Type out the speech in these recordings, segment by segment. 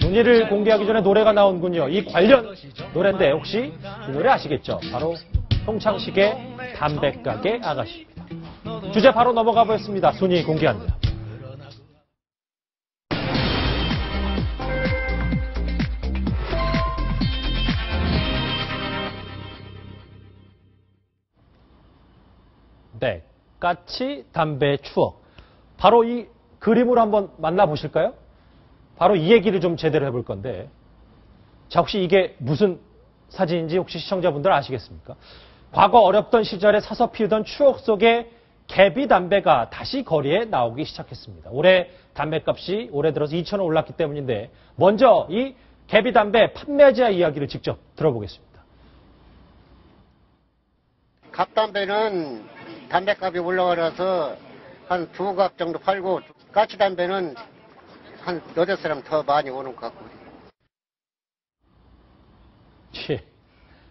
순위를 공개하기 전에 노래가 나온군요. 이 관련 노래인데 혹시 이 노래 아시겠죠? 바로 송창식의 담배가게 아가씨입니다. 주제 바로 넘어가 보겠습니다. 순위 공개합니다. 네, 까치 담배의 추억. 바로 이 그림으로 한번 만나보실까요? 바로 이 얘기를 좀 제대로 해볼 건데, 자, 혹시 이게 무슨 사진인지 혹시 시청자분들 아시겠습니까? 과거 어렵던 시절에 사서 피우던 추억 속에 개비 담배가 다시 거리에 나오기 시작했습니다. 올해 담배값이 올해 들어서 2,000원 올랐기 때문인데, 먼저 이 개비 담배 판매자 이야기를 직접 들어보겠습니다. 갑담배는 담배값이 올라가서 한 2갑 정도 팔고, 까치 담배는 한 8사람 더 많이 오는 것 같고.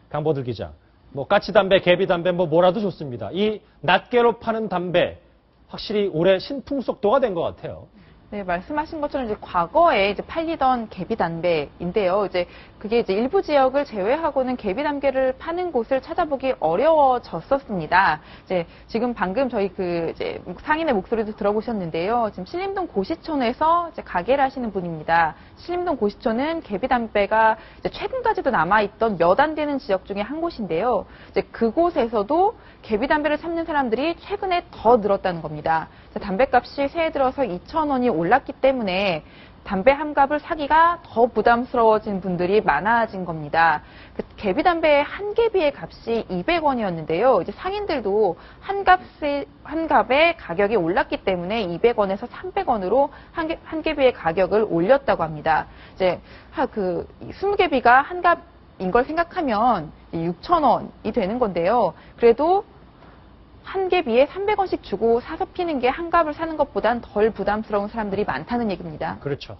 강보들 기자. 뭐 까치 담배, 개비 담배 뭐라도 좋습니다. 이 낱개로 파는 담배 확실히 올해 신풍속도가 된 것 같아요. 네, 말씀하신 것처럼 이제 과거에 이제 팔리던 개비 담배인데요. 이제 그게 이제 일부 지역을 제외하고는 개비 담배를 파는 곳을 찾아보기 어려워졌었습니다. 이제 지금 방금 저희 이제 상인의 목소리도 들어보셨는데요. 지금 신림동 고시촌에서 이제 가게를 하시는 분입니다. 신림동 고시촌은 개비 담배가 이제 최근까지도 남아있던 몇 안 되는 지역 중에 한 곳인데요. 이제 그곳에서도 개비 담배를 찾는 사람들이 최근에 더 늘었다는 겁니다. 담배값이 새해 들어서 2,000원이 올랐기 때문에 담배 한 갑을 사기가 더 부담스러워진 분들이 많아진 겁니다. 개비 담배의 한 개비의 값이 200원이었는데요. 이제 상인들도 한 갑의 가격이 올랐기 때문에 200원에서 300원으로 한 개비의 가격을 올렸다고 합니다. 이제 20개비가 한 갑인 걸 생각하면 6,000원이 되는 건데요. 그래도 한 개비에 300원씩 주고 사서 피는 게 한 갑을 사는 것보단 덜 부담스러운 사람들이 많다는 얘기입니다. 그렇죠.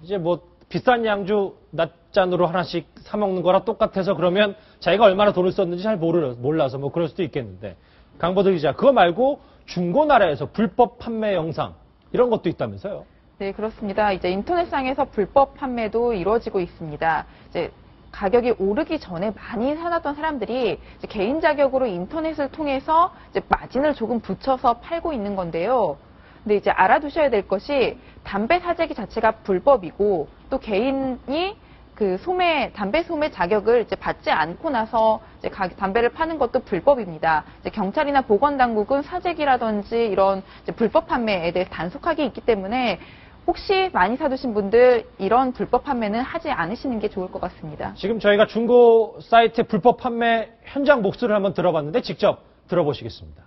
이제 뭐 비싼 양주 낱잔으로 하나씩 사 먹는 거랑 똑같아서 그러면 자기가 얼마나 돈을 썼는지 잘 몰라서 뭐 그럴 수도 있겠는데, 강보들 기자, 그거 말고 중고나라에서 불법 판매 영상 이런 것도 있다면서요? 네, 그렇습니다. 이제 인터넷상에서 불법 판매도 이루어지고 있습니다. 이제 가격이 오르기 전에 많이 사놨던 사람들이 이제 개인 자격으로 인터넷을 통해서 이제 마진을 조금 붙여서 팔고 있는 건데요. 근데 이제 알아두셔야 될 것이 담배 사재기 자체가 불법이고, 또 개인이 담배 소매 자격을 이제 받지 않고 나서 이제 담배를 파는 것도 불법입니다. 이제 경찰이나 보건당국은 사재기라든지 이런 이제 불법 판매에 대해 단속하기 있기 때문에 혹시 많이 사두신 분들 이런 불법 판매는 하지 않으시는 게 좋을 것 같습니다. 지금 저희가 중고 사이트 불법 판매 현장 목소리를 한번 들어봤는데 직접 들어보시겠습니다.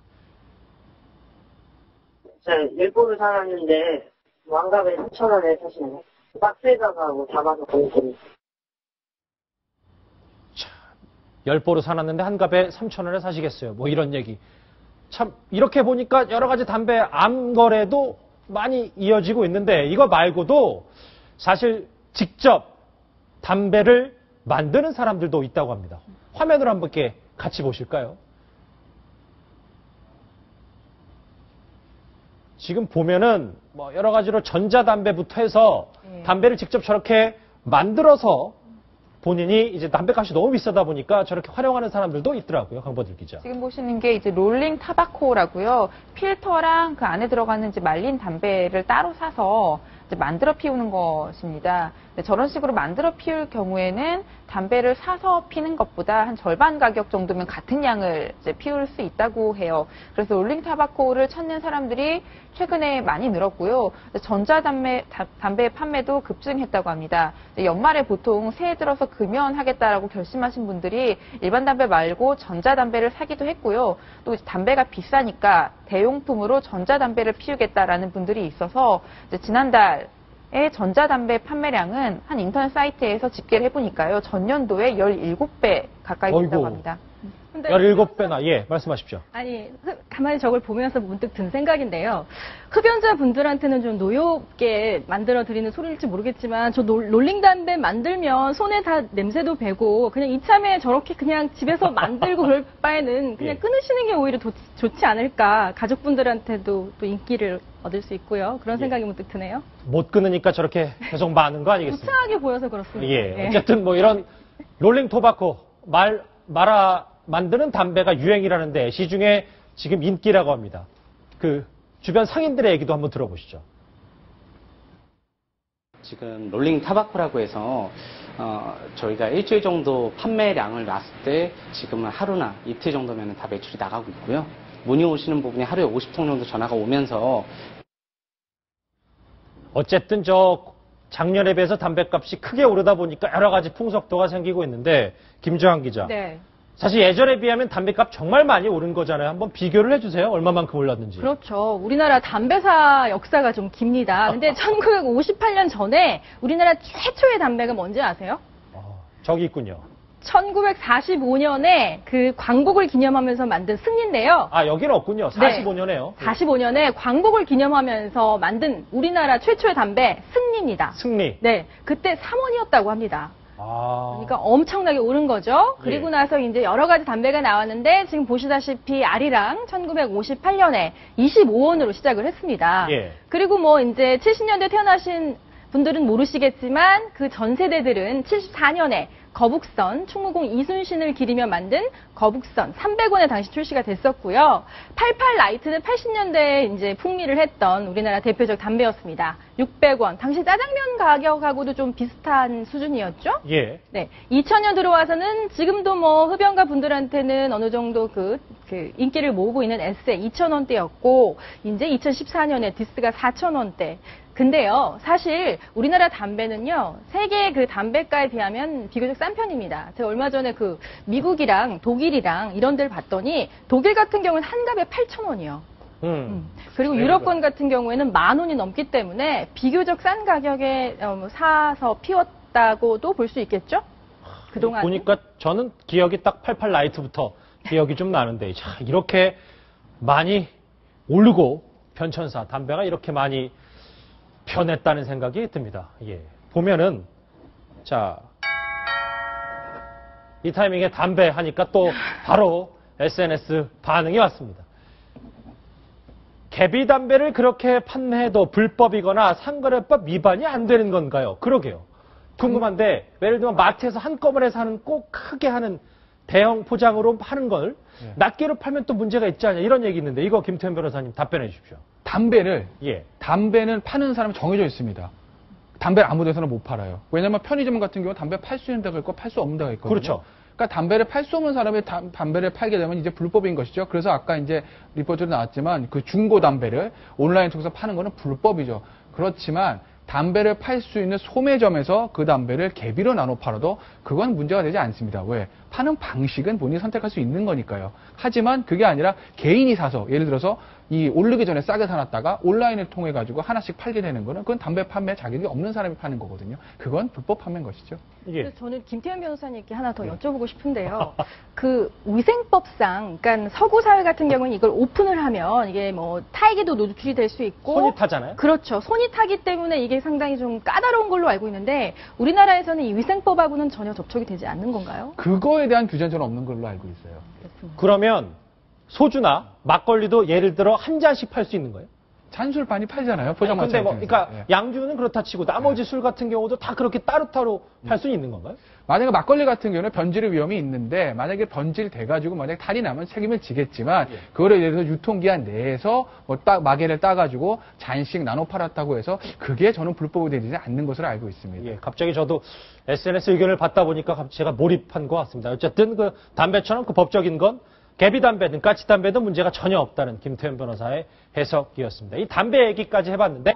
제가 일본을 살았는데 왕갑에 3,000원에 사시네요. 박스에다가 담아서 보내드립니다. 10보로 사놨는데 한 갑에 3,000원에 사시겠어요. 뭐 이런 얘기. 참 이렇게 보니까 여러 가지 담배 암 거래도 많이 이어지고 있는데, 이거 말고도 사실 직접 담배를 만드는 사람들도 있다고 합니다. 화면으로 한번 같이 보실까요? 지금 보면은 뭐 여러 가지로 전자담배부터 해서 담배를 직접 저렇게 만들어서 본인이 이제 담배값이 너무 비싸다 보니까 저렇게 활용하는 사람들도 있더라고요. 강보들 기자. 지금 보시는 게 이제 롤링 타바코라고요. 필터랑 그 안에 들어가는 이제 말린 담배를 따로 사서 이제 만들어 피우는 것입니다. 저런 식으로 만들어 피울 경우에는 담배를 사서 피는 것보다 한 절반 가격 정도면 같은 양을 이제 피울 수 있다고 해요. 그래서 롤링 타바코를 찾는 사람들이 최근에 많이 늘었고요. 전자담배 판매도 급증했다고 합니다. 연말에 보통 새해 들어서 금연하겠다라고 결심하신 분들이 일반 담배 말고 전자담배를 사기도 했고요. 또 담배가 비싸니까 대용품으로 전자담배를 피우겠다라는 분들이 있어서 지난달에 전자담배 판매량은 한 인터넷 사이트에서 집계를 해보니까요. 전년도에 17배 가까이 됐다고 합니다. 17배나, 예, 말씀하십시오. 아니, 가만히 저걸 보면서 문득 든 생각인데요. 흡연자분들한테는 좀 노엽게 만들어드리는 소리일지 모르겠지만, 저 롤링 담배 만들면 손에 다 냄새도 배고, 그냥 이참에 저렇게 그냥 집에서 만들고 그럴 바에는 그냥 끊으시는 게 오히려 좋지 않을까. 가족분들한테도 또 인기를 얻을 수 있고요. 그런 생각이 문득 드네요. 못 끊으니까 저렇게 계속 많은 거 아니겠습니까? 우창하게 보여서 그렇습니다. 예. 어쨌든 뭐 이런 롤링 토바코, 만드는 담배가 유행이라는데 시중에 지금 인기라고 합니다. 그 주변 상인들의 얘기도 한번 들어보시죠. 지금 롤링 타바코라고 해서 저희가 일주일 정도 판매량을 놨을 때 지금은 하루나 이틀 정도면 다 매출이 나가고 있고요. 문의 오시는 부분이 하루에 50통 정도 전화가 오면서 어쨌든 작년에 비해서 담배값이 크게 오르다 보니까 여러 가지 풍속도가 생기고 있는데 김주환 기자. 네. 사실 예전에 비하면 담배값 정말 많이 오른 거잖아요. 한번 비교를 해주세요. 얼마만큼 올랐는지. 그렇죠. 우리나라 담배사 역사가 좀 깁니다. 근데 1958년 전에 우리나라 최초의 담배가 뭔지 아세요? 저기 있군요. 1945년에 그 광복을 기념하면서 만든 승리인데요. 아, 여기는 없군요. 45년에요. 45년에 광복을 기념하면서 만든 우리나라 최초의 담배 승리입니다. 승리. 네. 그때 3원이었다고 합니다. 아. 그러니까 엄청나게 오른 거죠. 그리고 예. 나서 이제 여러 가지 담배가 나왔는데 지금 보시다시피 아리랑 1958년에 25원으로 시작을 했습니다. 예. 그리고 뭐 이제 70년대 태어나신 분들은 모르시겠지만 그 전 세대들은 74년에 거북선, 충무공 이순신을 기리며 만든 거북선 300원에 당시 출시가 됐었고요. 88 라이트는 80년대에 이제 풍미를 했던 우리나라 대표적 담배였습니다. 600원. 당시 짜장면 가격하고도 좀 비슷한 수준이었죠? 예. 네. 2000년 들어와서는 지금도 뭐 흡연가 분들한테는 어느 정도 그 인기를 모으고 있는 에세 2,000원대였고, 이제 2014년에 디스가 4,000원대. 근데요, 사실 우리나라 담배는요, 세계 그 담배가에 비하면 비교적 싼 편입니다. 제가 얼마 전에 그 미국이랑 독일이랑 이런 데를 봤더니 독일 같은 경우는 한 갑에 8,000원이요. 그리고 유럽권 같은 경우에는 10,000원이 넘기 때문에 비교적 싼 가격에 사서 피웠다고도 볼 수 있겠죠? 그동안. 보니까 저는 기억이 딱 88 라이트부터 기억이 좀 나는데, 자, 이렇게 많이 오르고 변천사, 담배가 이렇게 많이 변했다는 생각이 듭니다. 예. 보면은, 자, 이 타이밍에 담배 하니까 또 바로 SNS 반응이 왔습니다. 개비 담배를 그렇게 판매해도 불법이거나 상거래법 위반이 안 되는 건가요? 그러게요. 궁금한데, 예를 들면 마트에서 한꺼번에 사는 꼭 크게 하는 대형 포장으로 하는 걸 낱개로 팔면 또 문제가 있지 않냐 이런 얘기 있는데 이거 김태현 변호사님 답변해 주십시오. 담배는 파는 사람이 정해져 있습니다. 담배를 아무 데서나 못 팔아요. 왜냐면 편의점 같은 경우는 담배 팔 수 있는 데가 있고 팔 수 없는 데가 있거든요. 그렇죠. 그러니까 담배를 팔 수 없는 사람이 담배를 팔게 되면 이제 불법인 것이죠. 그래서 아까 이제 리포트로 나왔지만 그 중고 담배를 온라인 통해서 파는 거는 불법이죠. 그렇지만 담배를 팔 수 있는 소매점에서 그 담배를 개비로 나눠 팔아도 그건 문제가 되지 않습니다. 왜? 파는 방식은 본인이 선택할 수 있는 거니까요. 하지만 그게 아니라 개인이 사서 예를 들어서 이 오르기 전에 싸게 사놨다가 온라인을 통해 가지고 하나씩 팔게 되는 거는 그건 담배 판매 자격이 없는 사람이 파는 거거든요. 그건 불법 판매인 것이죠. 예. 그래서 저는 김태현 변호사님께 하나 더 여쭤보고 싶은데요. 그 위생법상, 그러니까 서구 사회 같은 경우는 이걸 오픈을 하면 이게 뭐 타에게도 노출이 될 수 있고 손이 타잖아요. 그렇죠. 손이 타기 때문에 이게 상당히 좀 까다로운 걸로 알고 있는데 우리나라에서는 이 위생법하고는 전혀 접촉이 되지 않는 건가요? 그거에 대한 규제는 저는 없는 걸로 알고 있어요. 그렇습니다. 그러면 소주나 막걸리도 예를 들어 한 잔씩 팔 수 있는 거예요? 잔술 많이 팔잖아요. 포장마차. 근데 뭐, 같은 그러니까 데서. 예. 양주는 그렇다 치고 나머지 술 같은 경우도 다 그렇게 따로따로 팔 수 있는 건가요? 만약에 막걸리 같은 경우는 변질 위험이 있는데 만약에 변질 돼가지고 만약에 탈이 나면 책임을 지겠지만 그거를 예를 들어서 유통기한 내에서 뭐 마개를 따가지고 잔씩 나눠 팔았다고 해서 그게 저는 불법이 되지 않는 것으로 알고 있습니다. 예, 갑자기 저도 SNS 의견을 받다 보니까 제가 몰입한 것 같습니다. 어쨌든 그 담배처럼 그 법적인 건 개비담배든 까치담배든 문제가 전혀 없다는 김태현 변호사의 해석이었습니다. 이 담배 얘기까지 해봤는데